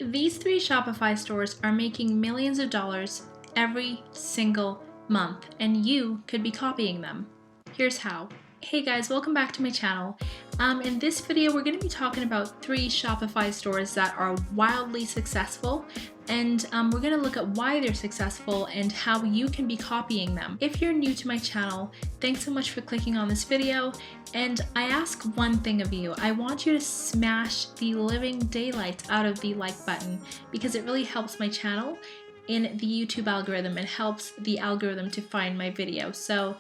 These 3 Shopify stores are making millions of dollars every single month, and you could be copying them. Here's how. Hey guys, welcome back to my channel. In this video, we're going to be talking about 3 Shopify stores that are wildly successful, and we're going to look at why they're successful and how you can be copying them. If you're new to my channel, thanks so much for clicking on this video, and I ask one thing of you. I want you to smash the living daylights out of the like button because it really helps my channel in the YouTube algorithm. It helps the algorithm to find my video. So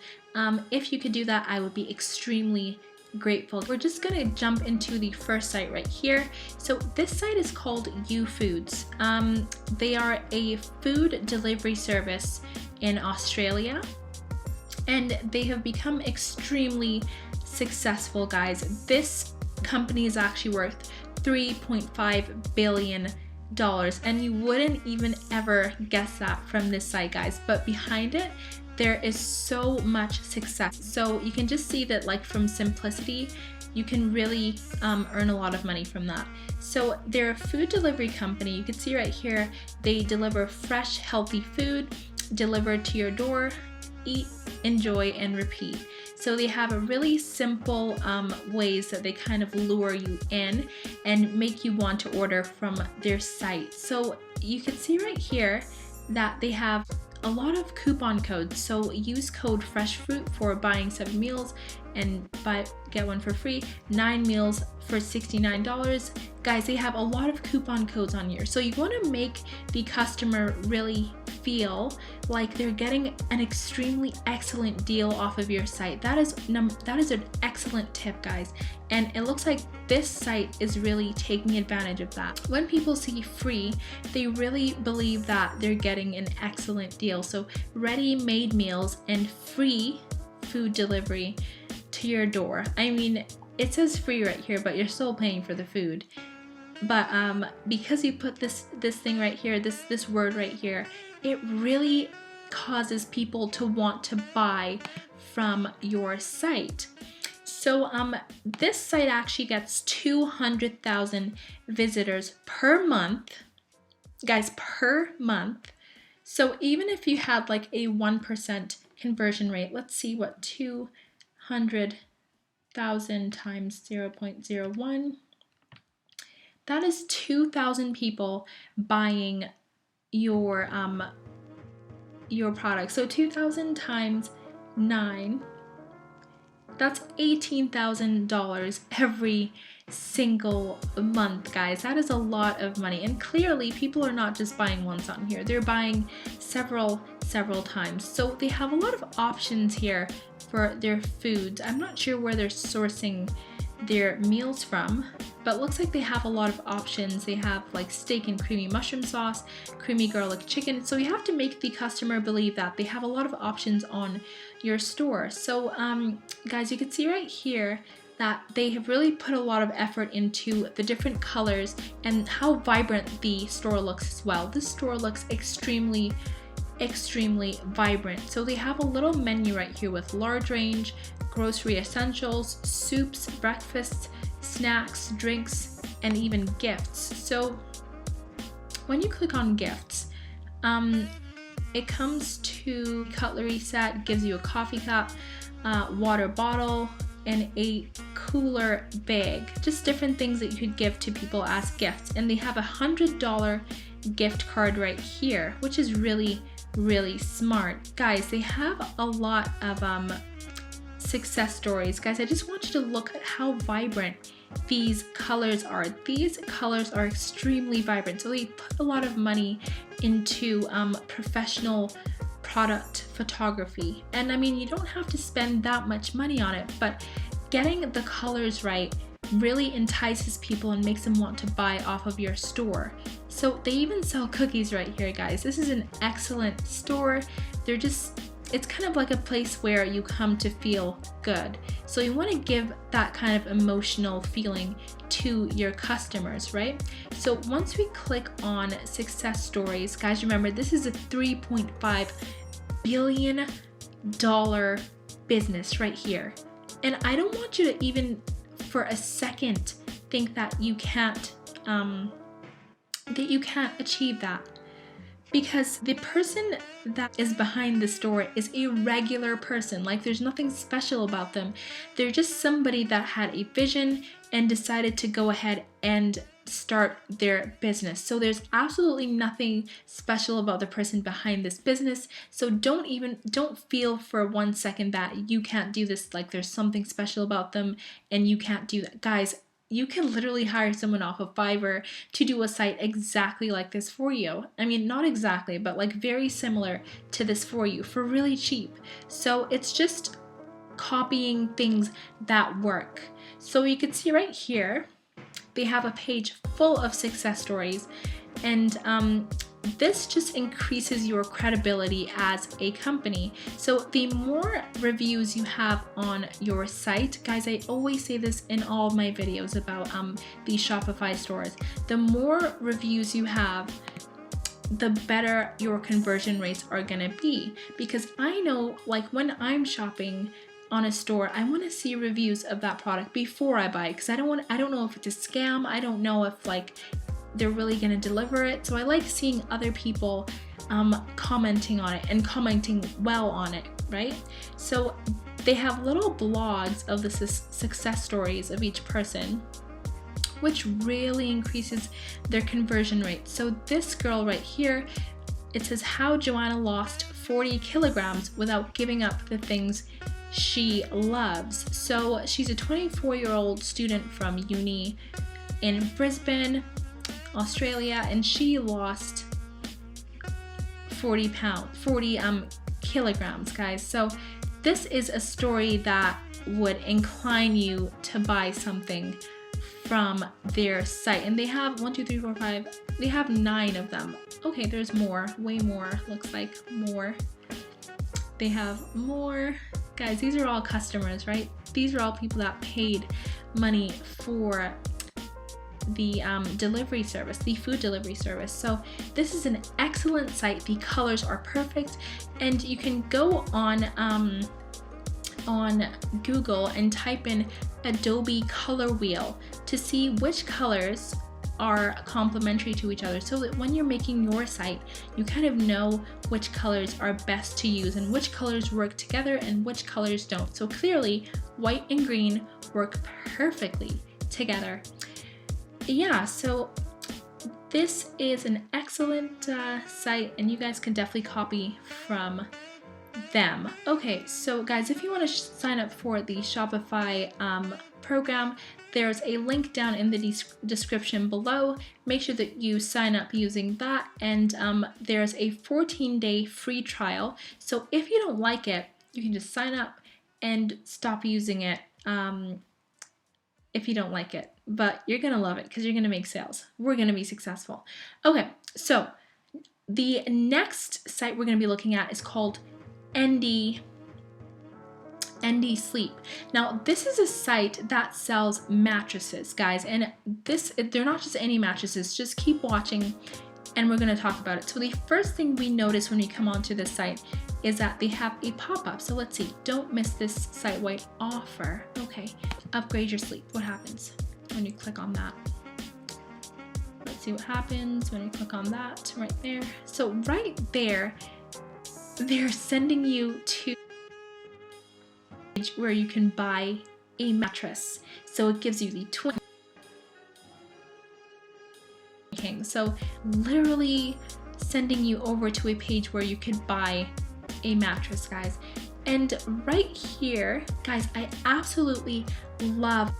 if you could do that, I would be extremely grateful. We're just gonna jump into the first site right here. So this site is called uFoods. They are a food delivery service in Australia, and they have become extremely successful, guys. This company is actually worth $3.5 billion. And you wouldn't even ever guess that from this site, guys, but behind it there is so much success. So you can just see that, like, from simplicity you can really earn a lot of money from that. So they're a food delivery company. You can see right here they deliver fresh, healthy food delivered to your door. Eat, enjoy, and repeat. So they have a really simple ways that they kind of lure you in and make you want to order from their site. So you can see right here that they have a lot of coupon codes. So use code FRESHFRUIT for buying 7 meals and get one for free, 9 meals for $69. Guys, they have a lot of coupon codes on here. So you want to make the customer really feel like they're getting an extremely excellent deal off of your site. That is an excellent tip, guys. And it looks like this site is really taking advantage of that. When people see free, they really believe that they're getting an excellent deal. So ready-made meals and free food delivery to your door. I mean, it says free right here, but you're still paying for the food. But because you put this thing right here, this word right here, it really causes people to want to buy from your site. So this site actually gets 200,000 visitors per month, guys, per month. So even if you had like a 1% conversion rate, let's see what 200,000 times 0.01, that is 2,000 people buying your product. So 2,000 times 9, that's $18,000 every single month, guys. That is a lot of money, and clearly people are not just buying once on here, they're buying several times. So they have a lot of options here for their foods. I'm not sure where they're sourcing their meals from, but it looks like they have a lot of options. They have like steak and creamy mushroom sauce, creamy garlic chicken. So you have to make the customer believe that they have a lot of options on your store. So guys, you can see right here that they have really put a lot of effort into the different colors and how vibrant the store looks as well. This store looks extremely vibrant. So they have a little menu right here with large range, grocery essentials, soups, breakfasts, snacks, drinks, and even gifts. So when you click on gifts, it comes to cutlery set, gives you a coffee cup, water bottle, and a cooler bag. Just different things that you could give to people as gifts. And they have a $100 gift card right here, which is really smart. Guys, they have a lot of success stories. Guys, I just want you to look at how vibrant these colors are. These colors are extremely vibrant. So they put a lot of money into professional product photography. And I mean, you don't have to spend that much money on it, but getting the colors right really entices people and makes them want to buy off of your store. So they even sell cookies right here, guys. This is an excellent store. It's kind of like a place where you come to feel good. So you want to give that kind of emotional feeling to your customers, right? So once we click on success stories, guys, remember this is a $3.5 billion business right here. And I don't want you to even for a second think that you can't that you can't achieve that. Because the person that is behind the store is a regular person. Like, there's nothing special about them. They're just somebody that had a vision and decided to go ahead and start their business. So there's absolutely nothing special about the person behind this business. So don't feel for 1 second that you can't do this, like there's something special about them and you can't do that. Guys, you can literally hire someone off of Fiverr to do a site exactly like this for you. I mean, not exactly, but like very similar to this for you for really cheap. So it's just copying things that work. So you can see right here, they have a page full of success stories, and this just increases your credibility as a company. So the more reviews you have on your site, guys, I always say this in all of my videos about these Shopify stores, the more reviews you have, the better your conversion rates are gonna be. Because I know, like, when I'm shopping on a store, I want to see reviews of that product before I buy it, because I don't know if it's a scam. I don't know if like they're really going to deliver it. So I like seeing other people commenting on it and commenting well on it, right? So they have little blogs of the success stories of each person, which really increases their conversion rate. So this girl right here, it says how Joanna lost 40 kilograms without giving up the things she loves. So she's a 24-year-old student from uni in Brisbane, Australia, and she lost 40 kilograms, guys. So this is a story that would incline you to buy something from their site. And they have 1, 2, 3, 4, 5, they have 9 of them. Okay, there's more, way more, looks like more. They have more. Guys, these are all customers, right? These are all people that paid money for the delivery service, the food delivery service. So this is an excellent site. The colors are perfect, and you can go on Google and type in Adobe color wheel to see which colors are complementary to each other, so that when you're making your site, you kind of know which colors are best to use and which colors work together and which colors don't. So clearly, white and green work perfectly together. Yeah, so this is an excellent site, and you guys can definitely copy from them. Okay, so guys, if you want to sign up for the Shopify program, there's a link down in the description below. Make sure that you sign up using that, and there's a 14-day free trial. So if you don't like it, you can just sign up and stop using it if you don't like it. But you're gonna love it because you're gonna make sales. We're gonna be successful. Okay, so the next site we're gonna be looking at is called ND Sleep. Now, this is a site that sells mattresses, guys, and they're not just any mattresses. Just keep watching and we're going to talk about it. So the first thing we notice when we come onto this site is that they have a pop-up. So let's see, don't miss this site-wide offer. Okay, upgrade your sleep. What happens when you click on that? Let's see what happens when you click on that right there. So right there, they're sending you to where you can buy a mattress. So it gives you the twin king. So literally sending you over to a page where you could buy a mattress, guys. And right here, guys, I absolutely love